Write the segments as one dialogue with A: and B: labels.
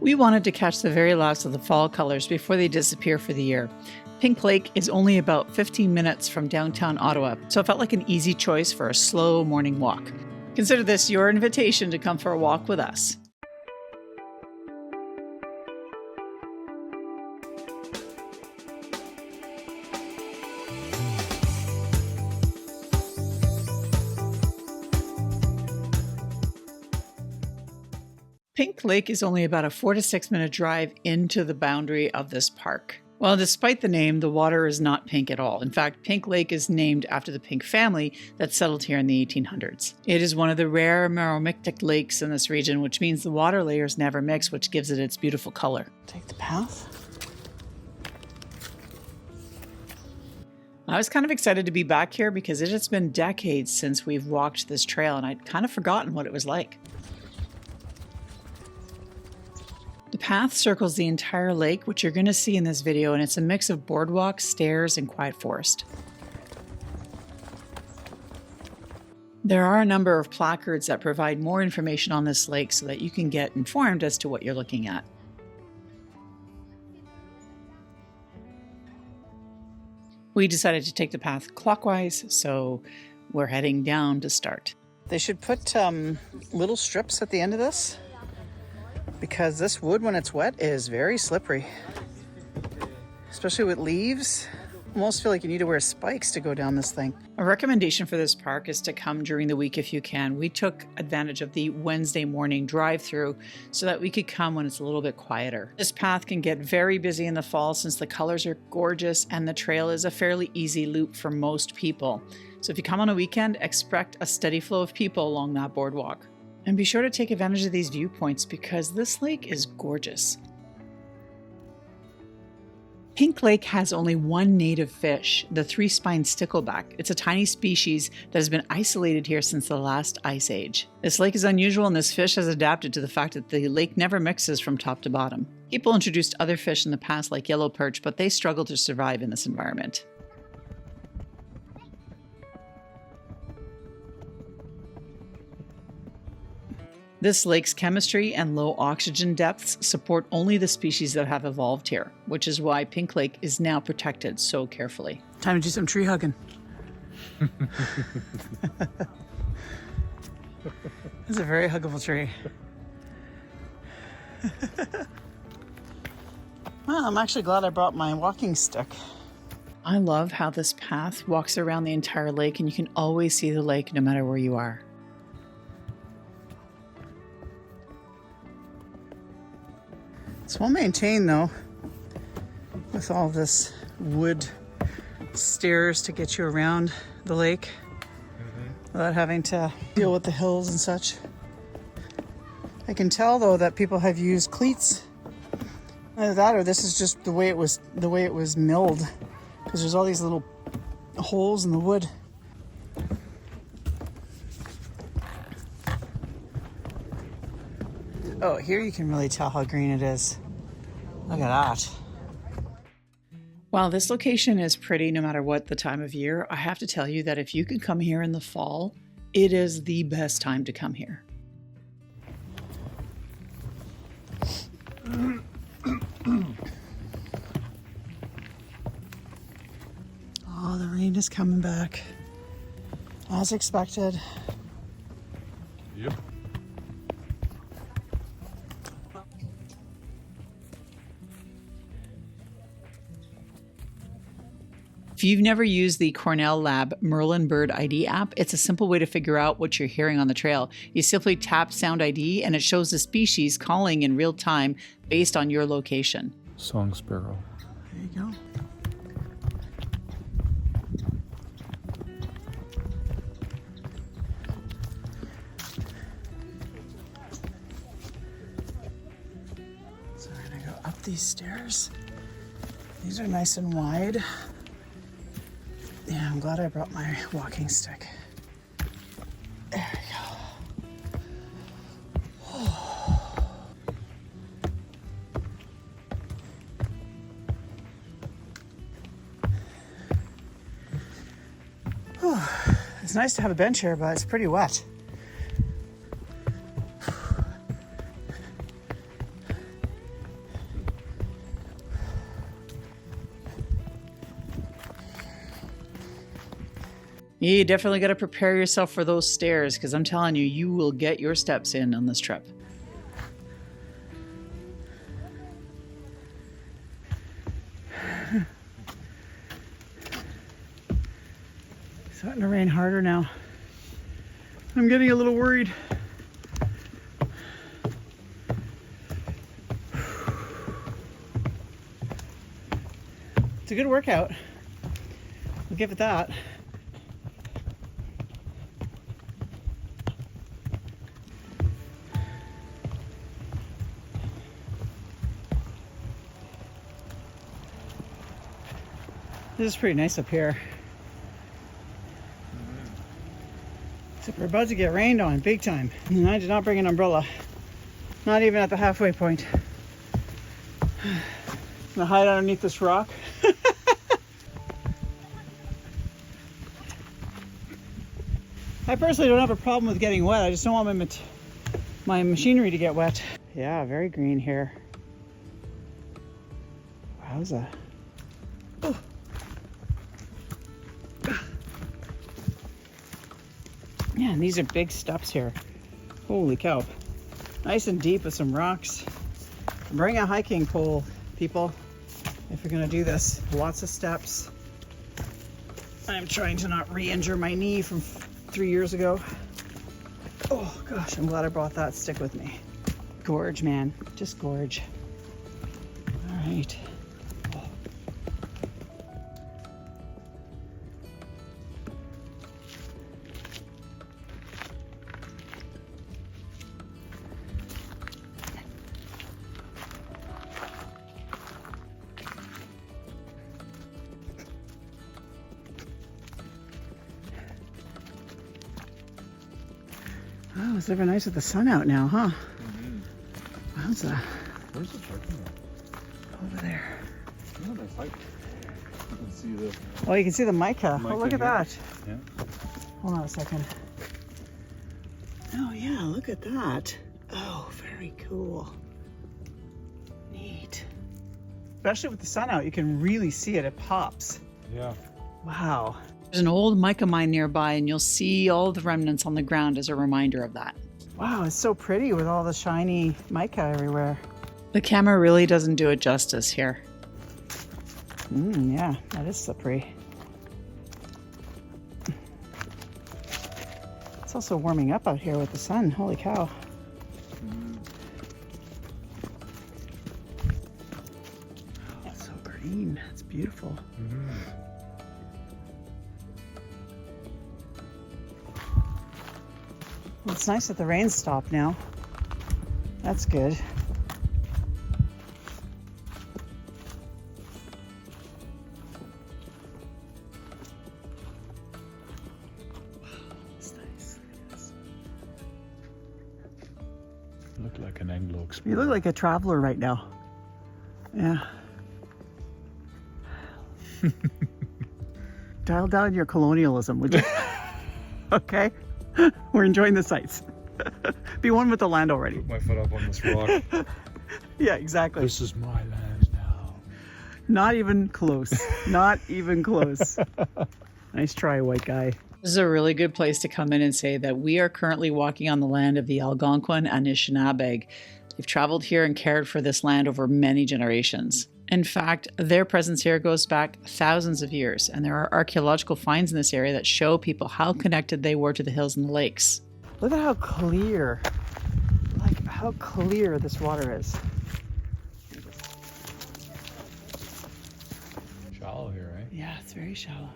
A: We wanted to catch the very last of the fall colors before they disappear for the year. Pink Lake is only about 15 minutes from downtown Ottawa, so it felt like an easy choice for a slow morning walk. Consider this your invitation to come for a walk with us. Pink Lake is only about a 4 to 6 minute drive into the boundary of this park. Well, despite the name, the water is not pink at all. In fact, Pink Lake is named after the Pink family that settled here in the 1800s. It is one of the rare meromictic lakes in this region, which means the water layers never mix, which gives it its beautiful color. Take the path. I was kind of excited to be back here because it has been decades since we've walked this trail, and I'd kind of forgotten what it was like. The path circles the entire lake, which you're going to see in this video, and it's a mix of boardwalks, stairs, and quiet forest. There are a number of placards that provide more information on this lake so that you can get informed as to what you're looking at. We decided to take the path clockwise, so we're heading down to start. They should put little strips at the end of this, because this wood, when it's wet, is very slippery, especially with leaves. I almost feel like you need to wear spikes to go down this thing. A recommendation for this park is to come during the week if you can. We took advantage of the Wednesday morning drive-through so that we could come when it's a little bit quieter. This path can get very busy in the fall since the colors are gorgeous and the trail is a fairly easy loop for most people. So if you come on a weekend, expect a steady flow of people along that boardwalk. And be sure to take advantage of these viewpoints because this lake is gorgeous. Pink Lake has only one native fish, the three-spined stickleback. It's a tiny species that has been isolated here since the last ice age. This lake is unusual and this fish has adapted to the fact that the lake never mixes from top to bottom. People introduced other fish in the past like yellow perch, but they struggle to survive in this environment. This lake's chemistry and low oxygen depths support only the species that have evolved here, which is why Pink Lake is now protected so carefully. Time to do some tree hugging. It's a very huggable tree. Well, I'm actually glad I brought my walking stick. I love how this path walks around the entire lake and you can always see the lake no matter where you are. It's well maintained though, with all this wood stairs to get you around the lake without having to deal with the hills and such. I can tell though that people have used cleats. Either that or this is just the way it was milled, because there's all these little holes in the wood. Oh, here you can really tell how green it is. Look at that. While this location is pretty no matter what the time of year, I have to tell you that if you can come here in the fall, it is the best time to come here. Oh, the rain is coming back. As expected.
B: Yep.
A: If you've never used the Cornell Lab Merlin Bird ID app, it's a simple way to figure out what you're hearing on the trail. You simply tap Sound ID and it shows the species calling in real time based on your location.
B: Song sparrow.
A: There you go. So we're gonna go up these stairs. These are nice and wide. Yeah, I'm glad I brought my walking stick. There we go. It's nice to have a bench here, but it's pretty wet. You definitely got to prepare yourself for those stairs because I'm telling you, you will get your steps in on this trip. It's starting to rain harder now. I'm getting a little worried. It's a good workout. I'll give it that. This is pretty nice up here. Except we're about to get rained on big time. And I did not bring an umbrella. Not even at the halfway point. I'm gonna hide underneath this rock. I personally don't have a problem with getting wet. I just don't want my machinery to get wet. Yeah, very green here. Wowza. Oh. Yeah, and these are big steps here. Holy cow. Nice and deep with some rocks. Bring a hiking pole, people, if you're gonna do this. Lots of steps. I'm trying to not re-injure my knee from 3 years ago. Oh gosh, I'm glad I brought that stick with me. Gorge, man, just gorge. All right. Oh, it's ever nice with the sun out now, huh? Mm-hmm. Wow's that?
B: Where's the parking lot?
A: Over there.
B: Oh, that's like, you can see the...
A: Oh, you can see the Mica.
B: Mica
A: Oh, look at
B: here.
A: that.
B: Yeah.
A: Hold on a second. Oh, yeah, look at that. Oh, very cool. Neat. Especially with the sun out, you can really see it. It pops.
B: Yeah.
A: Wow. There's an old mica mine nearby, and you'll see all the remnants on the ground as a reminder of that. Wow, it's so pretty with all the shiny mica everywhere. The camera really doesn't do it justice here. Yeah, that is slippery. It's also warming up out here with the sun. Holy cow. Oh, it's so green. It's beautiful.
B: Mm-hmm.
A: Well, it's nice that the rain stopped now. That's good. It's nice.
B: You look like an Anglo explorer.
A: You look like a traveler right now. Yeah. Dial down your colonialism, would you? Okay. We're enjoying the sights. Be one with the land already.
B: Put my foot up on this rock.
A: Yeah, exactly.
B: This is my land now.
A: Not even close. Not even close. Nice try, white guy. This is a really good place to come in and say that we are currently walking on the land of the Algonquin and Anishinaabe. They've traveled here and cared for this land over many generations. In fact, their presence here goes back thousands of years, and there are archaeological finds in this area that show people how connected they were to the hills and the lakes. Look at how clear, this water is.
B: Shallow here, right?
A: Yeah, it's very shallow.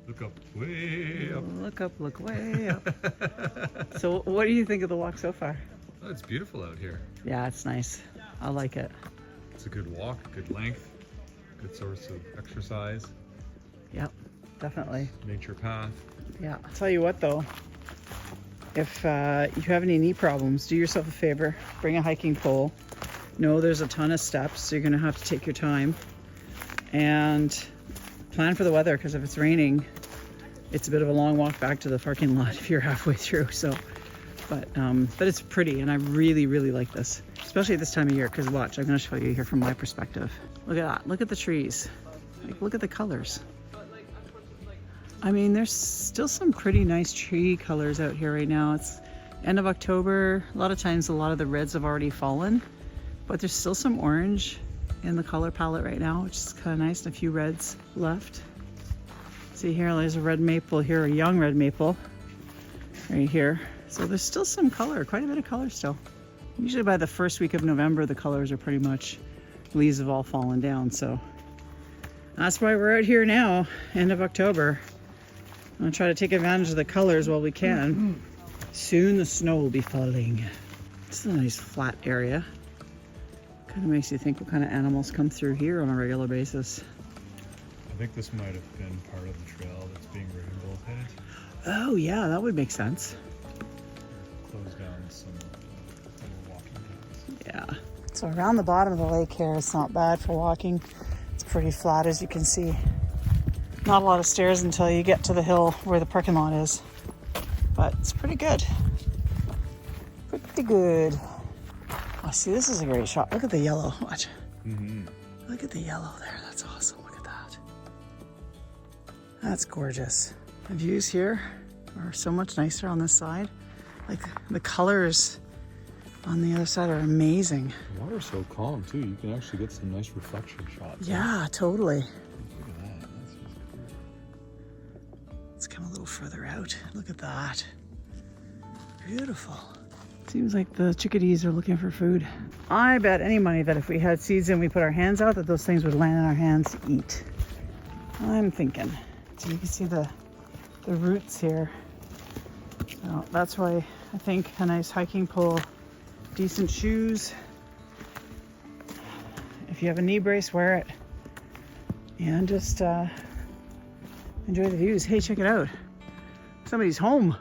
B: Look up, way up.
A: Look way up. So what do you think of the walk so far?
B: Oh, it's beautiful out here.
A: Yeah, it's nice. I like it.
B: It's a good walk, good length, good source of exercise.
A: Yep, definitely.
B: Nature path.
A: Yeah. I'll tell you what though, if you have any knee problems, do yourself a favor, bring a hiking pole. No, there's a ton of steps, so you're gonna have to take your time. And plan for the weather, because if it's raining, it's a bit of a long walk back to the parking lot if you're halfway through. So, but it's pretty, and I really, really like this, especially at this time of year. Because watch, I'm going to show you here from my perspective. Look at that. Look at the trees. Like, look at the colors. I mean, there's still some pretty nice tree colors out here right now. It's end of October. A lot of times, a lot of the reds have already fallen, but there's still some orange in the color palette right now, which is kind of nice, and a few reds left. See here, there's a red maple here, a young red maple right here. So there's still some color, quite a bit of color still. Usually by the first week of November, the colors are pretty much, leaves have all fallen down. So that's why we're out here now, end of October. I'm gonna try to take advantage of the colors while we can. Soon the snow will be falling. It's a nice flat area. Kind of makes you think what kind of animals come through here on a regular basis.
B: I think this might have been part of the trail that's being rehabilitated.
A: Oh yeah, that would make sense.
B: Close down some walking paths.
A: Yeah. So around the bottom of the lake here, it's not bad for walking. It's pretty flat, as you can see. Not a lot of stairs until you get to the hill where the parking lot is. But it's pretty good. Pretty good. Oh, see, this is a great shot. Look at the yellow. Watch. Look at the yellow there. That's awesome. Look at that. That's gorgeous. The views here are so much nicer on this side. Like the colors on the other side are amazing.
B: The water's so calm too. You can actually get some nice reflection shots.
A: Yeah, totally.
B: Look at that. That's just cool.
A: Let's come a little further out. Look at that. Beautiful. Seems like the chickadees are looking for food. I bet any money that if we had seeds and we put our hands out, that those things would land in our hands to eat. I'm thinking. So you can see the roots here. So that's why I think a nice hiking pole, decent shoes. If you have a knee brace, wear it. And just enjoy the views. Hey, check it out. Somebody's home.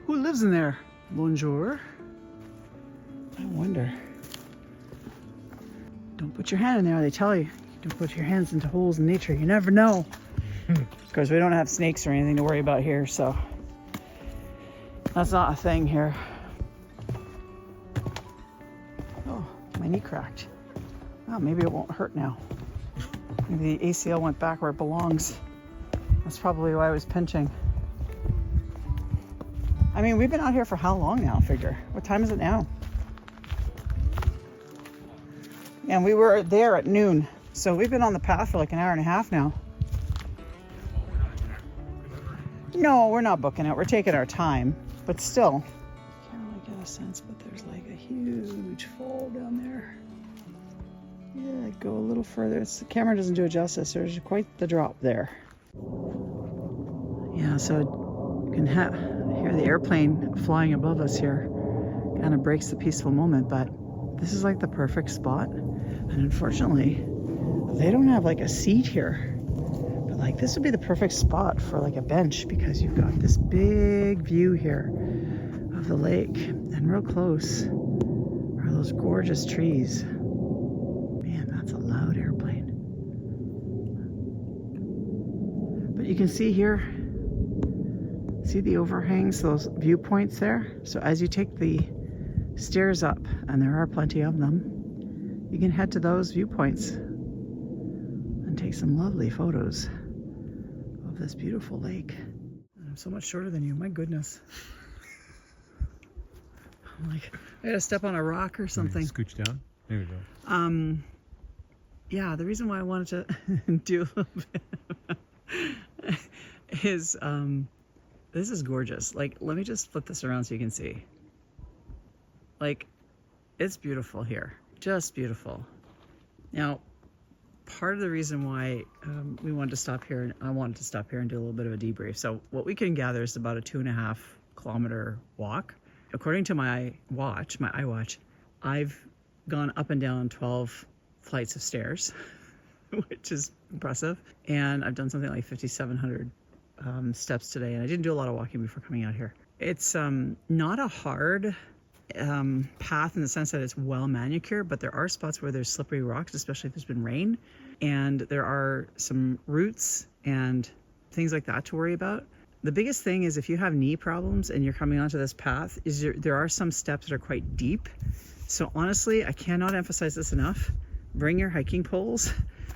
A: Who lives in there? Bonjour. I wonder. Don't put your hand in there, they tell you. Don't put your hands into holes in nature. You never know. Of course, we don't have snakes or anything to worry about here, so that's not a thing here. Oh, my knee cracked. Oh, maybe it won't hurt now. Maybe the ACL went back where it belongs. That's probably why I was pinching. I mean, we've been out here for how long now, figure? What time is it now? And we were there at noon. So we've been on the path for like an hour and a half now. No, we're not booking it. We're taking our time. But still. Can't really get a sense, but there's like a huge fall down there. Yeah, go a little further. The camera doesn't do it justice. There's quite the drop there. Yeah, so you can hear the airplane flying above us here. Kind of breaks the peaceful moment, but this is like the perfect spot. And unfortunately, they don't have like a seat here. But like this would be the perfect spot for like a bench because you've got this big view here of the lake. And real close are those gorgeous trees. Man, that's a loud airplane. But you can see here, see the overhangs, those viewpoints there? So as you take the stairs up, and there are plenty of them, you can head to those viewpoints and take some lovely photos of this beautiful lake. I'm so much shorter than you, my goodness. I'm like, I gotta step on a rock or something.
B: Scooch down. There we go.
A: Yeah, the reason why I wanted to do a little bit is, this is gorgeous. Like, let me just flip this around so you can see. Like, it's beautiful here. Just beautiful. Now, part of the reason why we wanted to stop here, and I wanted to stop here and do a little bit of a debrief. So what we can gather is about a 2.5 kilometer walk. According to my watch, my iWatch, I've gone up and down 12 flights of stairs, which is impressive. And I've done something like 5,700 steps today. And I didn't do a lot of walking before coming out here. It's not a hard path in the sense that it's well manicured, but there are spots where there's slippery rocks, especially if there's been rain. And there are some roots and things like that to worry about. The biggest thing is if you have knee problems and you're coming onto this path, is there are some steps that are quite deep. So honestly, I cannot emphasize this enough. Bring your hiking poles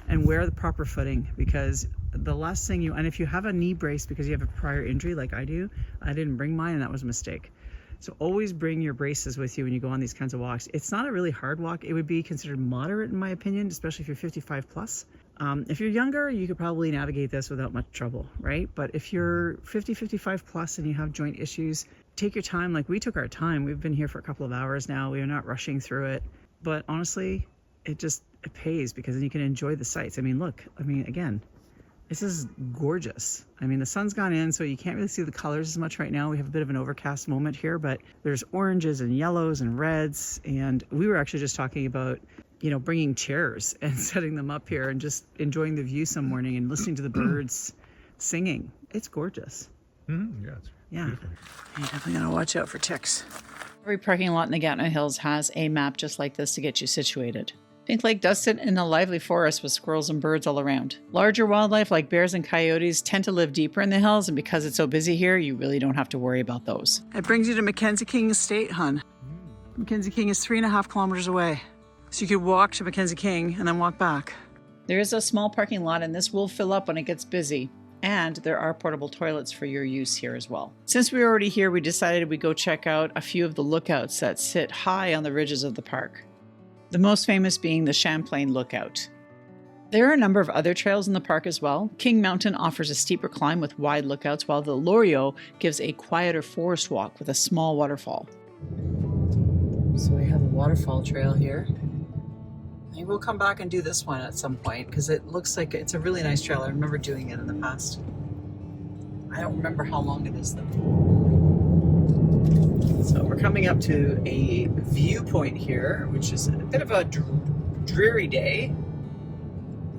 A: and wear the proper footing, because the last thing and if you have a knee brace because you have a prior injury like I do, I didn't bring mine and that was a mistake. So always bring your braces with you when you go on these kinds of walks. It's not a really hard walk. It would be considered moderate in my opinion, especially if you're 55 plus. If you're younger, you could probably navigate this without much trouble, right? But if you're 50, 55 plus and you have joint issues, take your time. Like we took our time. We've been here for a couple of hours now. We are not rushing through it. But honestly, it pays because then you can enjoy the sights. I mean, look, again, this is gorgeous. I mean, the sun's gone in, so you can't really see the colors as much right now. We have a bit of an overcast moment here, but there's oranges and yellows and reds. And we were actually just talking about, bringing chairs and setting them up here and just enjoying the view some morning and listening to the birds singing. It's gorgeous.
B: Mm-hmm. Yeah, it's beautiful.
A: You definitely gotta watch out for ticks. Every parking lot in the Gatineau Hills has a map just like this to get you situated. Pink Lake does sit in a lively forest with squirrels and birds all around. Larger wildlife like bears and coyotes tend to live deeper in the hills, and because it's so busy here, you really don't have to worry about those. It brings you to Mackenzie King Estate, hun. Mackenzie King is 3.5 kilometers away. So you could walk to Mackenzie King and then walk back. There is a small parking lot and this will fill up when it gets busy. And there are portable toilets for your use here as well. Since we were already here, we decided we'd go check out a few of the lookouts that sit high on the ridges of the park. The most famous being the Champlain Lookout. There are a number of other trails in the park as well. King Mountain offers a steeper climb with wide lookouts, while the Loriot gives a quieter forest walk with a small waterfall. So we have the waterfall trail here. Maybe we'll come back and do this one at some point because it looks like it's a really nice trail. I remember doing it in the past. I don't remember how long it is though. So we're coming up to a viewpoint here, which is a bit of a dreary day.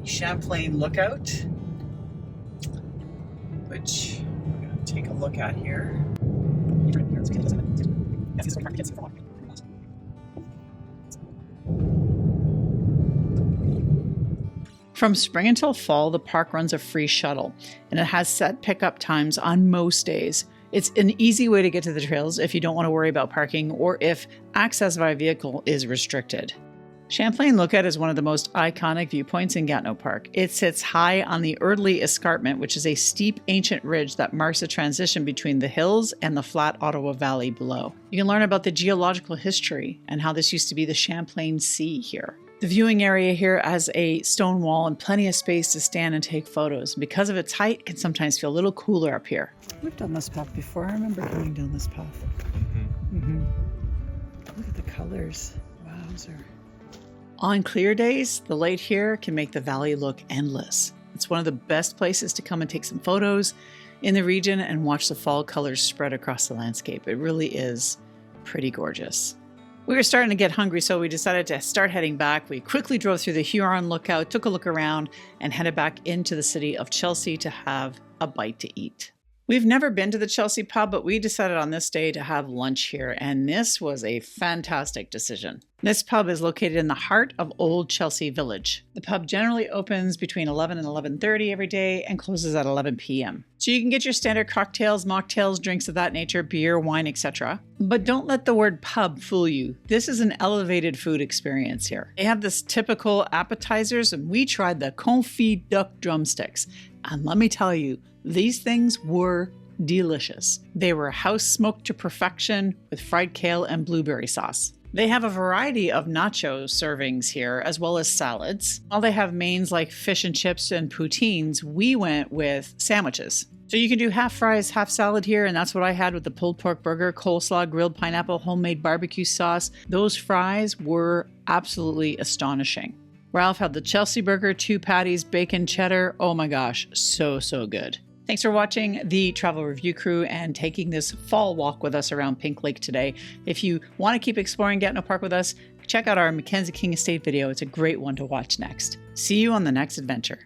A: The Champlain Lookout, which we're going to take a look at here. From spring until fall, the park runs a free shuttle, and it has set pickup times on most days. It's an easy way to get to the trails if you don't want to worry about parking or if access by vehicle is restricted. Champlain Lookout is one of the most iconic viewpoints in Gatineau Park. It sits high on the Erdley Escarpment, which is a steep ancient ridge that marks a transition between the hills and the flat Ottawa Valley below. You can learn about the geological history and how this used to be the Champlain Sea here. The viewing area here has a stone wall and plenty of space to stand and take photos. Because of its height, it can sometimes feel a little cooler up here. We've done this path before. I remember going down this path. Look at the colors. Wowzer. On clear days, the light here can make the valley look endless. It's one of the best places to come and take some photos in the region and watch the fall colors spread across the landscape. It really is pretty gorgeous. We were starting to get hungry, so we decided to start heading back. We quickly drove through the Huron Lookout, took a look around, and headed back into the city of Chelsea to have a bite to eat. We've never been to the Chelsea pub, but we decided on this day to have lunch here, and this was a fantastic decision. This pub is located in the heart of Old Chelsea Village. The pub generally opens between 11 and 11:30 every day and closes at 11 p.m. So you can get your standard cocktails, mocktails, drinks of that nature, beer, wine, etc. But don't let the word pub fool you. This is an elevated food experience here. They have this typical appetizers, and we tried the confit duck drumsticks. And let me tell you, these things were delicious. They were house smoked to perfection with fried kale and blueberry sauce. They have a variety of nacho servings here, as well as salads. While they have mains like fish and chips and poutines, we went with sandwiches. So you can do half fries, half salad here, and that's what I had with the pulled pork burger, coleslaw, grilled pineapple, homemade barbecue sauce. Those fries were absolutely astonishing. Ralph had the Chelsea burger, 2 patties, bacon, cheddar. Oh my gosh, so good. Thanks for watching the Travel Review Crew and taking this fall walk with us around Pink Lake today. If you want to keep exploring Gatineau Park with us, check out our Mackenzie King Estate video. It's a great one to watch next. See you on the next adventure.